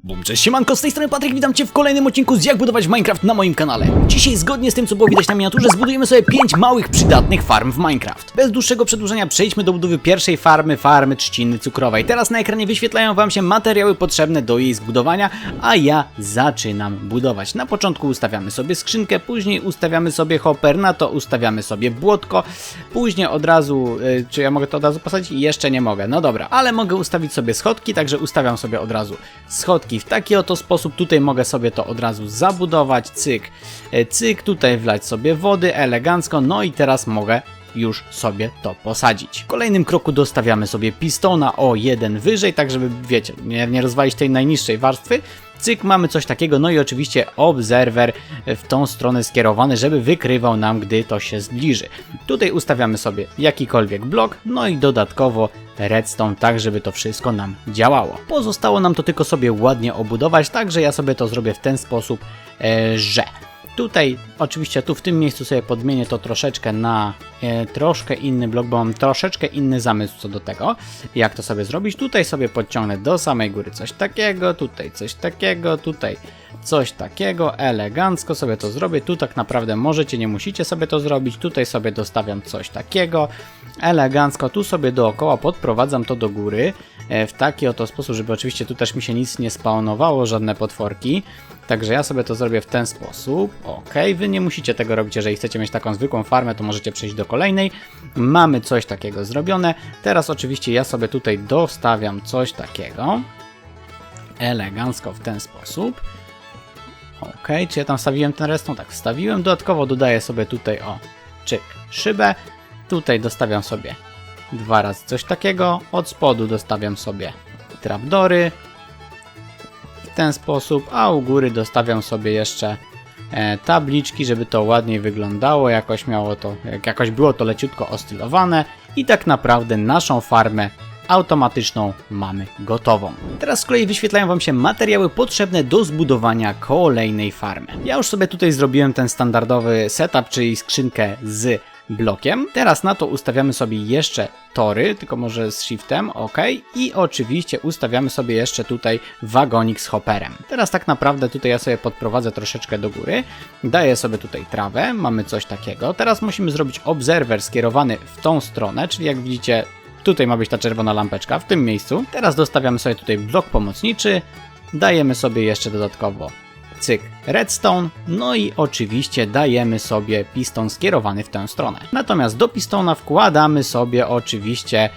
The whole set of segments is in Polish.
Bum, cześć, siemanko, z tej strony Patryk, witam Cię w kolejnym odcinku z Jak budować Minecraft na moim kanale. Dzisiaj, zgodnie z tym, co było widać na miniaturze, zbudujemy sobie 5 małych, przydatnych farm w Minecraft. Bez dłuższego przedłużenia przejdźmy do budowy pierwszej farmy trzciny cukrowej. Teraz na ekranie wyświetlają Wam się materiały potrzebne do jej zbudowania, a ja zaczynam budować. Na początku ustawiamy sobie skrzynkę, później ustawiamy sobie hopper, na to ustawiamy sobie błotko, później od razu, czy ja mogę to od razu posadzić? Jeszcze nie mogę, no dobra, ale mogę ustawić sobie schodki, także ustawiam sobie od razu schodki w taki oto sposób. Tutaj mogę sobie to od razu zabudować, cyk, cyk, tutaj wlać sobie wody elegancko, no i teraz mogę już sobie to posadzić. W kolejnym kroku dostawiamy sobie pistona o jeden wyżej, tak żeby, wiecie, nie rozwalić tej najniższej warstwy. Cyk, mamy coś takiego, no i oczywiście obserwer w tą stronę skierowany, żeby wykrywał nam, gdy to się zbliży. Tutaj ustawiamy sobie jakikolwiek blok, no i dodatkowo redstone, tak żeby to wszystko nam działało. Pozostało nam to tylko sobie ładnie obudować, także ja sobie to zrobię w ten sposób, że tutaj, oczywiście tu w tym miejscu sobie podmienię to troszeczkę na troszkę inny blok, bo mam troszeczkę inny zamysł co do tego, jak to sobie zrobić. Tutaj sobie podciągnę do samej góry coś takiego, tutaj coś takiego, tutaj coś takiego, elegancko sobie to zrobię. Tu tak naprawdę możecie, nie musicie sobie to zrobić. Tutaj sobie dostawiam coś takiego, elegancko, tu sobie dookoła podprowadzam to do góry w taki oto sposób, żeby oczywiście tu też mi się nic nie spawnowało, żadne potworki. Także ja sobie to zrobię w ten sposób. Ok, wy nie musicie tego robić, jeżeli chcecie mieć taką zwykłą farmę, to możecie przejść do kolejnej. Mamy coś takiego zrobione. Teraz oczywiście ja sobie tutaj dostawiam coś takiego. Elegancko w ten sposób. Ok, czy ja tam wstawiłem ten redstone? Tak, wstawiłem. Dodatkowo dodaję sobie tutaj, o, czyk, szybę. Tutaj dostawiam sobie dwa razy coś takiego. Od spodu dostawiam sobie trapdory. W ten sposób, a u góry dostawiam sobie jeszcze tabliczki, żeby to ładniej wyglądało, jakoś było to leciutko ostylowane i tak naprawdę naszą farmę automatyczną mamy gotową. Teraz z kolei wyświetlają Wam się materiały potrzebne do zbudowania kolejnej farmy. Ja już sobie tutaj zrobiłem ten standardowy setup, czyli skrzynkę z blokiem. Teraz na to ustawiamy sobie jeszcze tory, tylko może z shiftem, ok. I oczywiście ustawiamy sobie jeszcze tutaj wagonik z hopperem. Teraz tak naprawdę tutaj ja sobie podprowadzę troszeczkę do góry. Daję sobie tutaj trawę, mamy coś takiego. Teraz musimy zrobić obserwer skierowany w tą stronę, czyli jak widzicie tutaj ma być ta czerwona lampeczka w tym miejscu. Teraz dostawiamy sobie tutaj blok pomocniczy. Dajemy sobie jeszcze dodatkowo cyk, redstone, no i oczywiście dajemy sobie piston skierowany w tę stronę. Natomiast do pistona wkładamy sobie oczywiście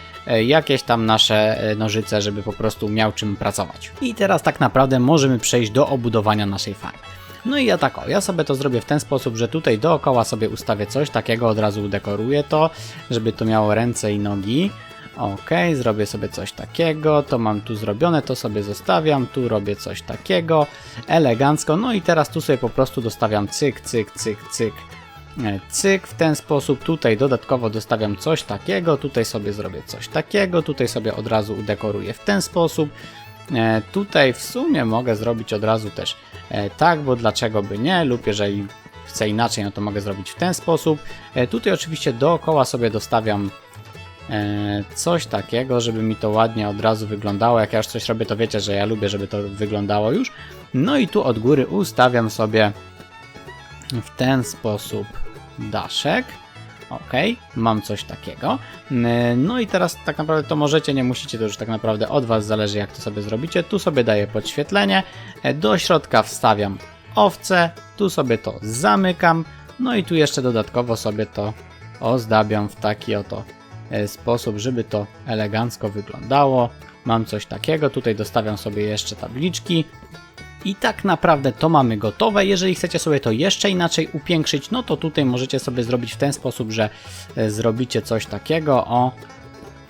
jakieś tam nasze nożyce, żeby po prostu miał czym pracować. I teraz tak naprawdę możemy przejść do obudowania naszej farmy. No i ja sobie to zrobię w ten sposób, że tutaj dookoła sobie ustawię coś takiego, od razu udekoruję to, żeby to miało ręce i nogi. Ok, zrobię sobie coś takiego, to mam tu zrobione, to sobie zostawiam, tu robię coś takiego, elegancko, no i teraz tu sobie po prostu dostawiam cyk, cyk, cyk, cyk, cyk, w ten sposób, tutaj dodatkowo dostawiam coś takiego, tutaj sobie zrobię coś takiego, tutaj sobie od razu udekoruję w ten sposób, tutaj w sumie mogę zrobić od razu też tak, bo dlaczego by nie, lub jeżeli chcę inaczej, no to mogę zrobić w ten sposób, tutaj oczywiście dookoła sobie dostawiam coś takiego, żeby mi to ładnie od razu wyglądało. Jak ja już coś robię, to wiecie, że ja lubię, żeby to wyglądało już. No i tu od góry ustawiam sobie w ten sposób daszek. Ok, mam coś takiego. No i teraz tak naprawdę to możecie, nie musicie, to już tak naprawdę od Was zależy, jak to sobie zrobicie. Tu sobie daję podświetlenie, do środka wstawiam owce, tu sobie to zamykam, no i tu jeszcze dodatkowo sobie to ozdabiam w taki oto sposób, żeby to elegancko wyglądało. Mam coś takiego, tutaj dostawiam sobie jeszcze tabliczki i tak naprawdę to mamy gotowe. Jeżeli chcecie sobie to jeszcze inaczej upiększyć, no to tutaj możecie sobie zrobić w ten sposób, że zrobicie coś takiego, o,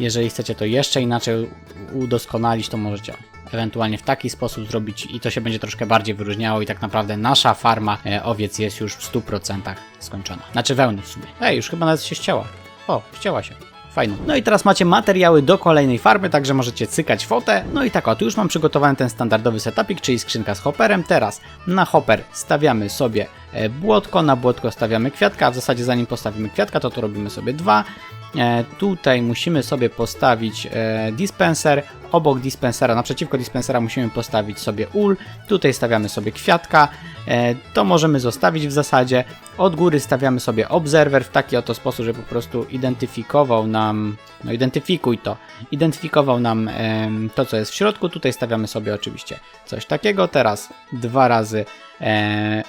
jeżeli chcecie to jeszcze inaczej udoskonalić, to możecie ewentualnie w taki sposób zrobić i to się będzie troszkę bardziej wyróżniało i tak naprawdę nasza farma owiec jest już w 100% skończona. Znaczy wełny w sumie. Już chyba nawet się ścięła. O, ścięła się. Fajno. No i teraz macie materiały do kolejnej farmy, także możecie cykać fotę. No i tak, tu już mam przygotowany ten standardowy setupik, czyli skrzynka z hopperem. Teraz na hopper stawiamy sobie błotko, na błotko stawiamy kwiatka, a w zasadzie zanim postawimy kwiatka, to robimy sobie 2. Tutaj musimy sobie postawić dispenser, obok dispensera, naprzeciwko dispensera musimy postawić sobie ul, tutaj stawiamy sobie kwiatka, to możemy zostawić w zasadzie, od góry stawiamy sobie obserwer w taki oto sposób, że po prostu identyfikował nam, no identyfikował nam to, co jest w środku, tutaj stawiamy sobie oczywiście coś takiego, teraz 2 razy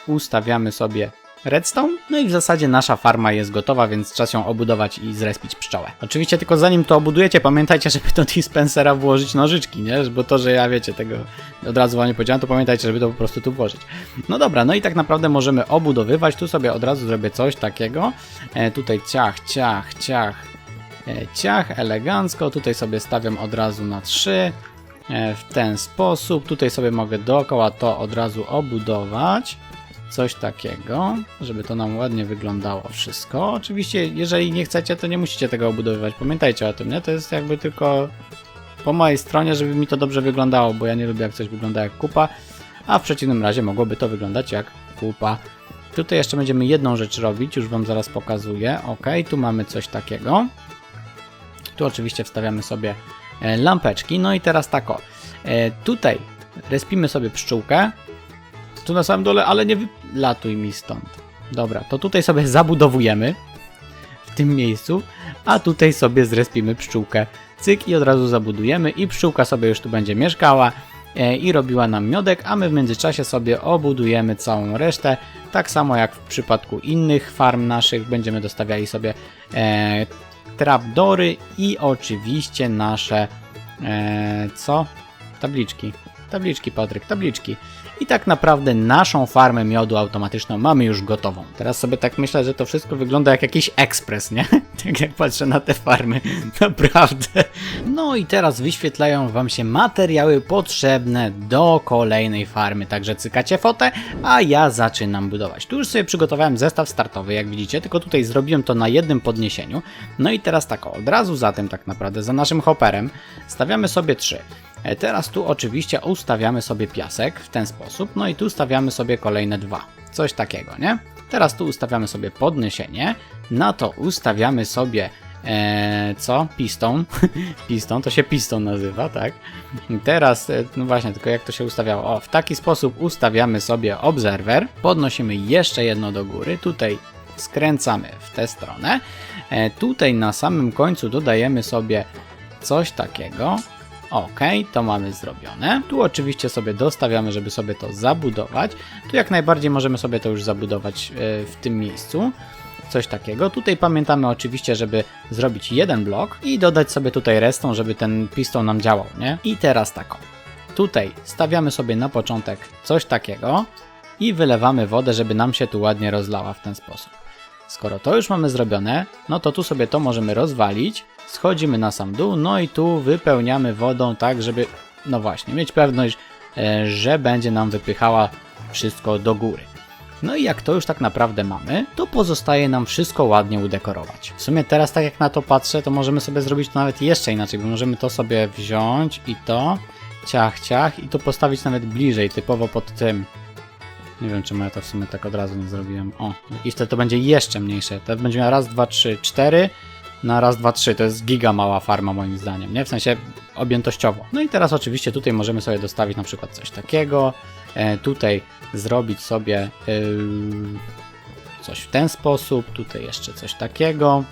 ustawiamy sobie redstone, no i w zasadzie nasza farma jest gotowa, więc czas ją obudować i zrespić pszczołę. Oczywiście tylko zanim to obudujecie, pamiętajcie, żeby do dispensera włożyć nożyczki, nie? Bo to, że ja wiecie, tego od razu wam nie powiedziałem, to pamiętajcie, żeby to po prostu tu włożyć. No dobra, no i tak naprawdę możemy obudowywać, tu sobie od razu zrobię coś takiego, tutaj ciach, elegancko, tutaj sobie stawiam od razu na 3, w ten sposób, tutaj sobie mogę dookoła to od razu obudować. Coś takiego, żeby to nam ładnie wyglądało wszystko. Oczywiście, jeżeli nie chcecie, to nie musicie tego obudowywać. Pamiętajcie o tym, nie? To jest jakby tylko po mojej stronie, żeby mi to dobrze wyglądało, bo ja nie lubię, jak coś wygląda jak kupa, a w przeciwnym razie mogłoby to wyglądać jak kupa. Tutaj jeszcze będziemy jedną rzecz robić, już wam zaraz pokazuję. Ok, tu mamy coś takiego. Tu oczywiście wstawiamy sobie lampeczki. No i teraz tak o. Tutaj respimy sobie pszczółkę. Tu na samym dole, ale nie wylatuj mi stąd. Dobra, to tutaj sobie zabudowujemy w tym miejscu, a tutaj sobie zrespimy pszczółkę. Cyk i od razu zabudujemy i pszczółka sobie już tu będzie mieszkała i robiła nam miodek, a my w międzyczasie sobie obudujemy całą resztę. Tak samo jak w przypadku innych farm naszych, będziemy dostawiali sobie trapdory i oczywiście nasze Tabliczki, Patryk, tabliczki. I tak naprawdę naszą farmę miodu automatyczną mamy już gotową. Teraz sobie tak myślę, że to wszystko wygląda jak jakiś ekspres, nie? Tak jak patrzę na te farmy. Naprawdę. No i teraz wyświetlają wam się materiały potrzebne do kolejnej farmy. Także cykacie fotę, a ja zaczynam budować. Tu już sobie przygotowałem zestaw startowy, jak widzicie, tylko tutaj zrobiłem to na jednym podniesieniu. No i teraz tak, od razu za tym tak naprawdę, za naszym hopperem, stawiamy sobie 3. Teraz tu oczywiście ustawiamy sobie piasek w ten sposób, no i tu stawiamy sobie kolejne 2. Coś takiego, nie? Teraz tu ustawiamy sobie podniesienie, na to ustawiamy sobie Piston. Piston, to się piston nazywa, tak? Teraz, no właśnie, tylko jak to się ustawiało? O, w taki sposób ustawiamy sobie obserwer, podnosimy jeszcze jedno do góry, tutaj skręcamy w tę stronę, tutaj na samym końcu dodajemy sobie coś takiego. Ok, to mamy zrobione. Tu oczywiście sobie dostawiamy, żeby sobie to zabudować. Tu jak najbardziej możemy sobie to już zabudować w tym miejscu. Coś takiego. Tutaj pamiętamy oczywiście, żeby zrobić jeden blok i dodać sobie tutaj redstone, żeby ten piston nam działał, nie? I teraz tak. Tutaj stawiamy sobie na początek coś takiego i wylewamy wodę, żeby nam się tu ładnie rozlała w ten sposób. Skoro to już mamy zrobione, no to tu sobie to możemy rozwalić. Schodzimy na sam dół, no i tu wypełniamy wodą tak, żeby, no właśnie, mieć pewność, że będzie nam wypychała wszystko do góry. No i jak to już tak naprawdę mamy, to pozostaje nam wszystko ładnie udekorować. W sumie teraz tak jak na to patrzę, to możemy sobie zrobić to nawet jeszcze inaczej, bo możemy to sobie wziąć i to, ciach i to postawić nawet bliżej, typowo pod tym. Nie wiem, czemu ja to w sumie tak od razu nie zrobiłem. O, i wtedy to będzie jeszcze mniejsze. Teraz będzie miał raz, 2, 3, 4 na raz, 2, 3. To jest giga mała farma moim zdaniem, nie? W sensie objętościowo. No i teraz oczywiście tutaj możemy sobie dostawić na przykład coś takiego. Tutaj zrobić sobie coś w ten sposób. Tutaj jeszcze coś takiego.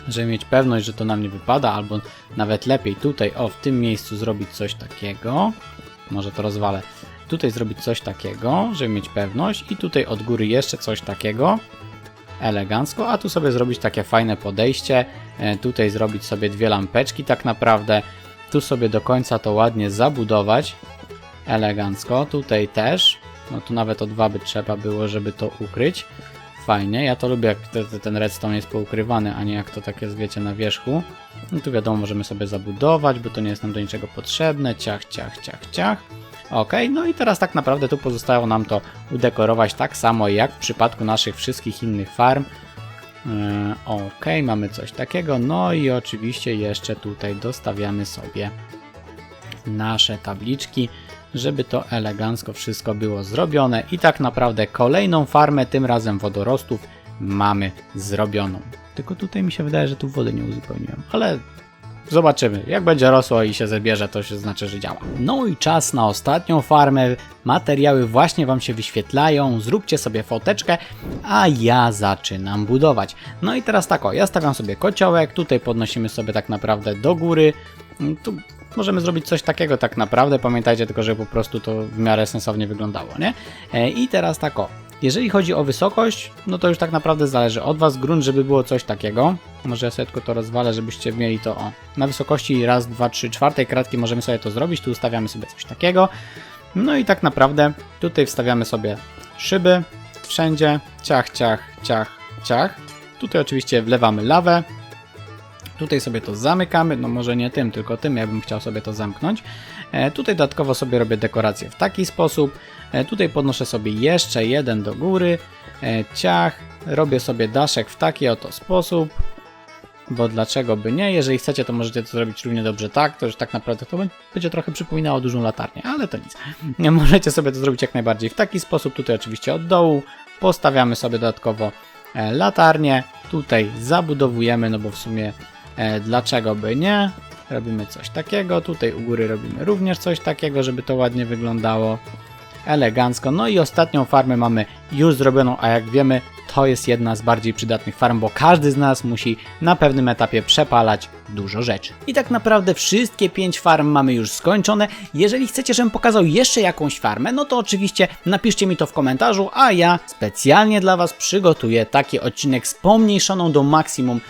Żeby mieć pewność, że to nam nie wypada, albo nawet lepiej tutaj, o, w tym miejscu zrobić coś takiego. Może to rozwalę. Tutaj zrobić coś takiego, żeby mieć pewność i tutaj od góry jeszcze coś takiego, elegancko, a tu sobie zrobić takie fajne podejście, tutaj zrobić sobie 2 lampeczki tak naprawdę, tu sobie do końca to ładnie zabudować, elegancko, tutaj też, no tu nawet o 2 by trzeba było, żeby to ukryć, fajnie, ja to lubię jak ten redstone jest poukrywany, a nie jak to tak jest, wiecie, na wierzchu. No tu wiadomo, możemy sobie zabudować, bo to nie jest nam do niczego potrzebne, ciach. Ok, no i teraz tak naprawdę tu pozostało nam to udekorować tak samo jak w przypadku naszych wszystkich innych farm. Ok, mamy coś takiego, no i oczywiście jeszcze tutaj dostawiamy sobie nasze tabliczki. żeby to elegancko wszystko było zrobione i tak naprawdę kolejną farmę, tym razem wodorostów, mamy zrobioną. Tylko tutaj mi się wydaje, że tu wody nie uzupełniłem, ale zobaczymy. Jak będzie rosło i się zabierze, to się znaczy, że działa. No i czas na ostatnią farmę. Materiały właśnie Wam się wyświetlają. Zróbcie sobie foteczkę, a ja zaczynam budować. No i teraz tak, ja stawiam sobie kociołek. Tutaj podnosimy sobie tak naprawdę do góry. Tu możemy zrobić coś takiego tak naprawdę. Pamiętajcie tylko, że po prostu to w miarę sensownie wyglądało, nie? I teraz tak, jeżeli chodzi o wysokość, no to już tak naprawdę zależy od Was. Grunt, żeby było coś takiego. Może ja sobie tylko to rozwalę, żebyście mieli to na wysokości raz, dwa, trzy, czwartej kratki możemy sobie to zrobić. Tu ustawiamy sobie coś takiego. No i tak naprawdę tutaj wstawiamy sobie szyby. Wszędzie. Ciach, ciach, ciach, ciach. Tutaj oczywiście wlewamy lawę. Tutaj sobie to zamykamy, no może nie tym, tylko tym, ja bym chciał sobie to zamknąć. Tutaj dodatkowo sobie robię dekorację w taki sposób. Tutaj podnoszę sobie jeszcze jeden do góry. Ciach, robię sobie daszek w taki oto sposób. Bo dlaczego by nie? Jeżeli chcecie, to możecie to zrobić równie dobrze tak. To już tak naprawdę to będzie trochę przypominało dużą latarnię, ale to nic. Możecie sobie to zrobić jak najbardziej w taki sposób. Tutaj oczywiście od dołu postawiamy sobie dodatkowo latarnię. Tutaj zabudowujemy, no bo w sumie dlaczego by nie? Robimy coś takiego. Tutaj u góry robimy również coś takiego, żeby to ładnie wyglądało. Elegancko. No i ostatnią farmę mamy już zrobioną, a jak wiemy, to jest jedna z bardziej przydatnych farm, bo każdy z nas musi na pewnym etapie przepalać dużo rzeczy. I tak naprawdę wszystkie 5 farm mamy już skończone. Jeżeli chcecie, żebym pokazał jeszcze jakąś farmę, no to oczywiście napiszcie mi to w komentarzu, a ja specjalnie dla Was przygotuję taki odcinek z pomniejszoną do maksimum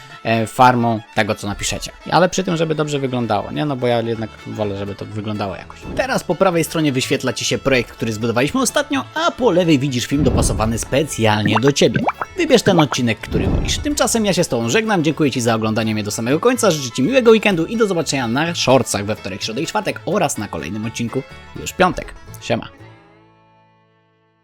farmą tego, co napiszecie. Ale przy tym, żeby dobrze wyglądało, nie? No bo ja jednak wolę, żeby to wyglądało jakoś. Teraz po prawej stronie wyświetla Ci się projekt, który zbudowaliśmy ostatnio, a po lewej widzisz film dopasowany specjalnie do Ciebie. Wybierz ten odcinek, który wolisz. Tymczasem ja się z Tobą żegnam, dziękuję Ci za oglądanie mnie do samego końca, życzę Ci miłego weekendu i do zobaczenia na shortsach we wtorek, środę i czwartek oraz na kolejnym odcinku już w piątek. Siema.